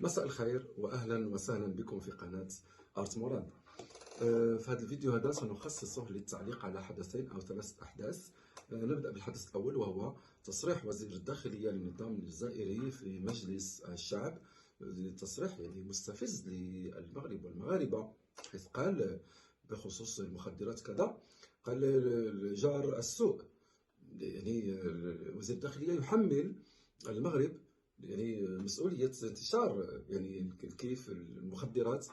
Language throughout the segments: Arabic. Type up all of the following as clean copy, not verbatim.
مساء الخير واهلا وسهلا بكم في قناه ارت مراد. في هذا الفيديو هذا سنخصصه للتعليق على حدثين او ثلاثه احداث. نبدا بالحدث الاول، وهو تصريح وزير الداخليه للنظام الجزائري في مجلس الشعب. تصريح يعني مستفز للمغرب والمغاربه، حيث قال بخصوص المخدرات كذا. قال جار السوء، يعني وزير الداخليه يحمل المغرب يعني مسؤولية انتشار يعني كيف المخدرات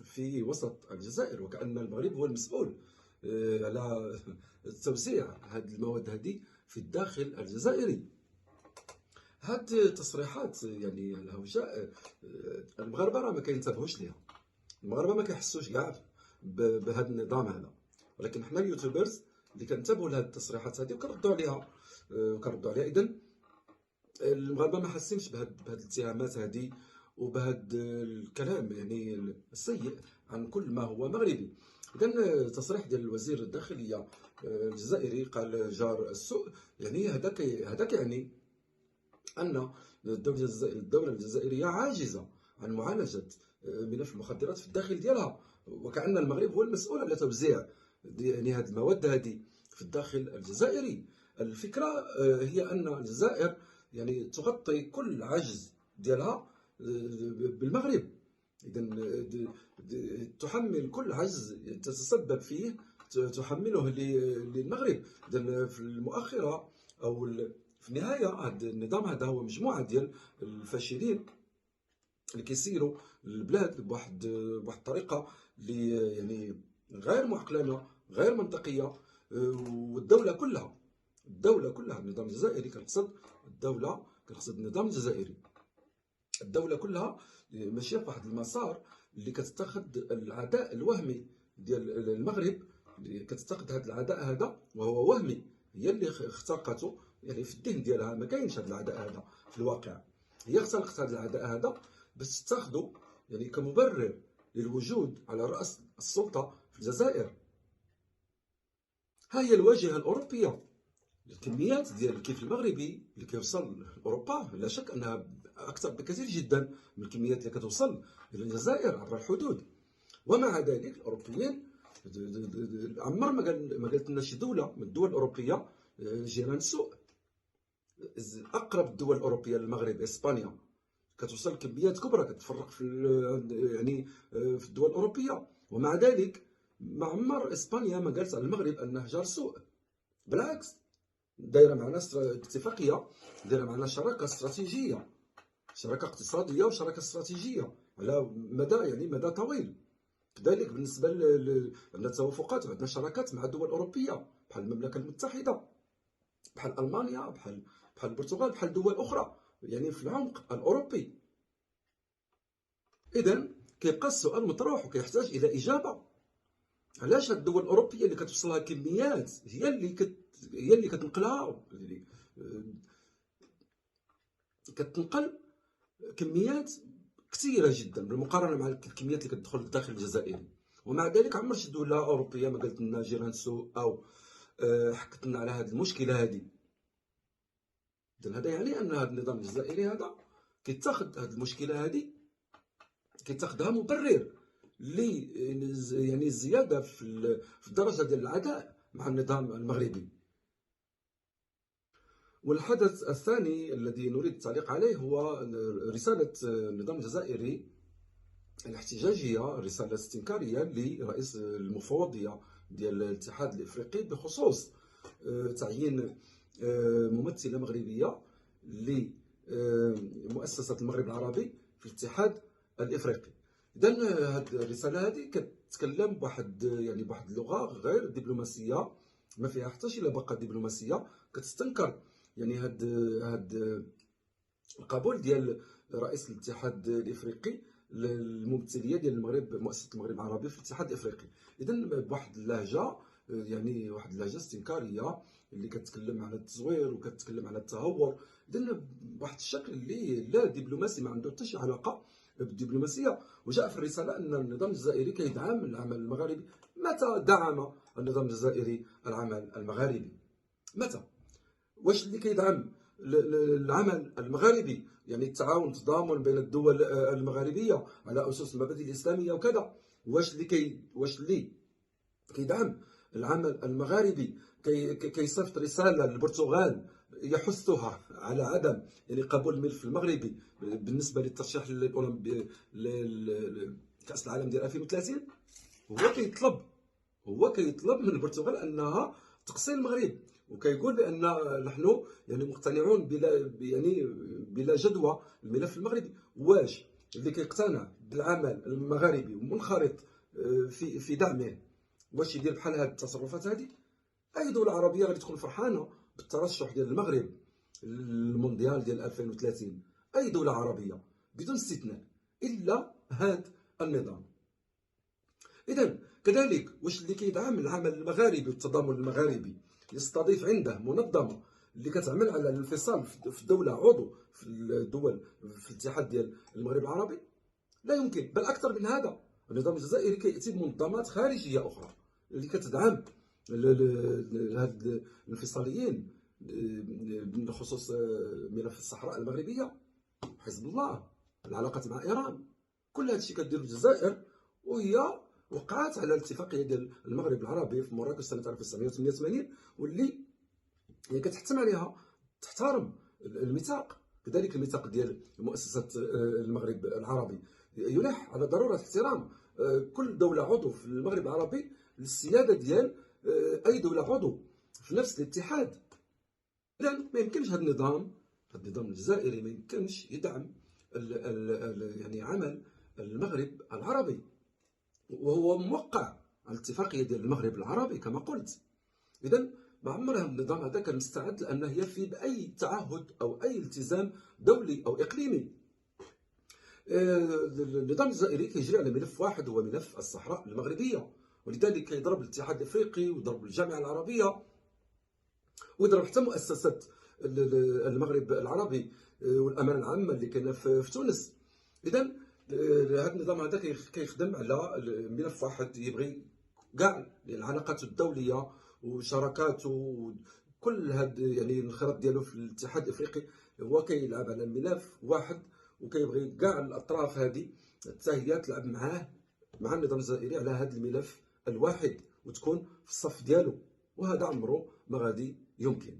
في وسط الجزائر، وكأن المغرب هو المسؤول على توزيع هذه المواد هذه في الداخل الجزائري. هاد التصريحات يعني الهوجاء، المغاربة راه ما كينتبهوش ليها، المغاربة ما كيحسوش كاع بهذا النظام هذا، ولكن حنا اليوتيوبرز اللي كنتبهوا لهاد التصريحات هذه وكنردوا عليها. اذا المغاربه ما حاسينش بهاد الاتهامات هذه وبهاد الكلام يعني السيء عن كل ما هو مغربي. اذا تصريح ديال وزير الداخليه الجزائري قال جار السوء، يعني هذاك يعني ان الدوله الجزائريه عاجزه عن معالجه ملف المخدرات في الداخل ديالها، وكأن المغرب هو المسؤول على توزيع يعني هذه المواد هذه في الداخل الجزائري. الفكره هي ان الجزائر يعني تغطي كل عجز ديالها بالمغرب. اذا تحمل كل عجز تتسبب فيه، تحمله للمغرب. اذا في المؤخره او في النهايه هذا النظام هذا هو مجموعه ديال الفاشلين اللي كيسيروا البلاد بواحد الطريقه اللي يعني غير معقلانه، غير منطقيه. والدوله كلها، النظام الجزائري كنقصد الدوله، كنقصد النظام الجزائري، الدوله كلها ماشيه في واحد المسار اللي كتتخذ العداء الوهمي ديال المغرب، اللي كتتخذ هذا العداء هذا وهو وهمي، هي اللي اخترقته يعني في الذهن ديالها. ما كاينش هذا العداء هذا في الواقع، هي اخترقت هذا العداء هذا باش تاخذه يعني كمبرر للوجود على رأس السلطة في الجزائر. ها هي الواجهة الأوروبية. الكميات ديال الكيف المغربي اللي كيوصل لاوروبا لا شك انها اكثر بكثير جدا من الكميات اللي كتوصل الى الجزائر عبر الحدود. ومع ذلك الاوروبيين عمر ما قالت لنا شي دوله من الدول الاوروبيه جيران سوء. اقرب الدول الاوروبيه للمغرب اسبانيا كتوصل كميات كبرى، كتفرق في يعني في الدول الاوروبيه، ومع ذلك ما عمر اسبانيا ما قالت على المغرب انه جار سوء. بالعكس، دايره معنا اتفاقيه، دايره معنا شراكه استراتيجيه، شراكه اقتصاديه وشراكه استراتيجيه على مدى طويل. كذلك بالنسبه عندنا توافقات وعندنا شراكات مع دول اوروبيه بحال المملكه المتحده، بحال المانيا، بحال البرتغال، بحال دول اخرى يعني في العمق الاوروبي. اذا كيبقى السؤال مطروح وكيحتاج الى اجابه. علاش هاد الدول الاوروبيه اللي كتوصلها كميات هي اللي كتنقلها، كتنقل كميات كثيره جدا بالمقارنه مع الكميات اللي كتدخل للداخل الجزائري، ومع ذلك عمر شي دوله اوروبيه ما قالت لنا جيران سوء او حكت لنا على هذه المشكله هذه. اذا هذا يعني ان هذا النظام الجزائري هذا كيتاخذ هذه المشكله هذه، كيتاخذها مبرر ل يعني الزياده في الدرجه ديال العداء مع النظام المغربي. والحدث الثاني الذي نريد التعليق عليه هو رسالة النظام الجزائري الاحتجاجية، رسالة استنكارية لرئيس المفوضية ديال الاتحاد الإفريقي بخصوص تعيين ممثلة مغربية لمؤسسة المغرب العربي في الاتحاد الإفريقي. إذا هذه الرسالة هذه كتتكلم بواحد اللغة غير دبلوماسية، ما فيها حتى شي لبقة دبلوماسية، كتستنكر يعني هاد القبول ديال رئيس الاتحاد الافريقي للممثليه ديال المغرب، مؤسسه المغرب العربي في الاتحاد الافريقي. اذا بواحد اللهجه يعني واحد اللهجه استنكاريه اللي كتكلم على التزوير وكتكلم على التهور. اذا بواحد الشكل اللي لا دبلوماسي، ما عنده حتى شي علاقه بالدبلوماسيه. وجاء في الرساله ان النظام الجزائري كيدعم العمل المغاربي. متى دعم النظام الجزائري العمل المغاربي؟ متى؟ واش اللي كيدعم العمل المغاربي، يعني التعاون التضامن بين الدول المغاربيه على اسس المبادئ الاسلاميه وكذا. واش اللي كيدعم العمل المغاربي كيصيفط رساله للبرتغال يحثها على عدم يعني قبول الملف المغربي بالنسبه للترشيح للاولمبي لكاس العالم ديال 2030. هو كيطلب من البرتغال انها تقصي المغرب، وكيقول بان نحن يعني مقتنعون بلا جدوى الملف المغربي. واش اللي كيقتنع بالعمل المغاربي ومنخرط في دعمه واش يدير بحال هاد التصرفات هذه؟ اي دوله عربيه غادي تكون فرحانه بالترشح ديال المغرب للمونديال ديال 2030؟ اي دوله عربيه بدون استثناء، الا هاد النظام. اذا كذلك واش اللي كيدعم العمل المغاربي والتضامن المغاربي يستضيف عنده منظمه اللي كتعمل على الانفصال في الدوله عضو في الدول في الاتحاد ديال المغرب العربي؟ لا يمكن. بل اكثر من هذا، النظام الجزائري كياتي بمنظمات خارجيه اخرى اللي كتدعم هاد الانفصاليين بخصوص ملف الصحراء المغربيه، حزب الله، العلاقات مع ايران. كل هذا الشيء كديروا الجزائر، وهي وقعت على الاتفاقيه ديال المغرب العربي في مراكش سنه 1988، واللي هي كتحتم عليها تحترم الميثاق. كذلك الميثاق ديال مؤسسه المغرب العربي يلح على ضروره احترام كل دوله عضو في المغرب العربي للسياده ديال اي دوله عضو في نفس الاتحاد. اذا ما يمكنش هذا النظام الجزائري ما يمكنش يدعم يعني عمل المغرب العربي، وهو موقع على الاتفاقيه ديال المغرب العربي كما قلت. اذا ما عمر النظام هذا كان مستعد لانه يفي باي تعهد او اي التزام دولي او اقليمي. النظام الجزائري كيجري على ملف واحد، هو ملف الصحراء المغربيه، ولذلك كيضرب الاتحاد الافريقي ويضرب الجامعه العربيه ويضرب حتى مؤسسه المغرب العربي والامانه العامه اللي كاينه في تونس. اذا هذا النظام هذا كيخدم على ملف واحد، يبغي كاع العلاقات الدوليه وشراكات وكل هاد يعني الانخراط ديالو في الاتحاد الافريقي، هو كيلعب على ملف واحد، وكيبغي كاع الاطراف هذه حتى هي تلعب مع النظام الجزائري على هذا الملف الواحد وتكون في الصف ديالو، وهذا عمره ما غادي يمكن.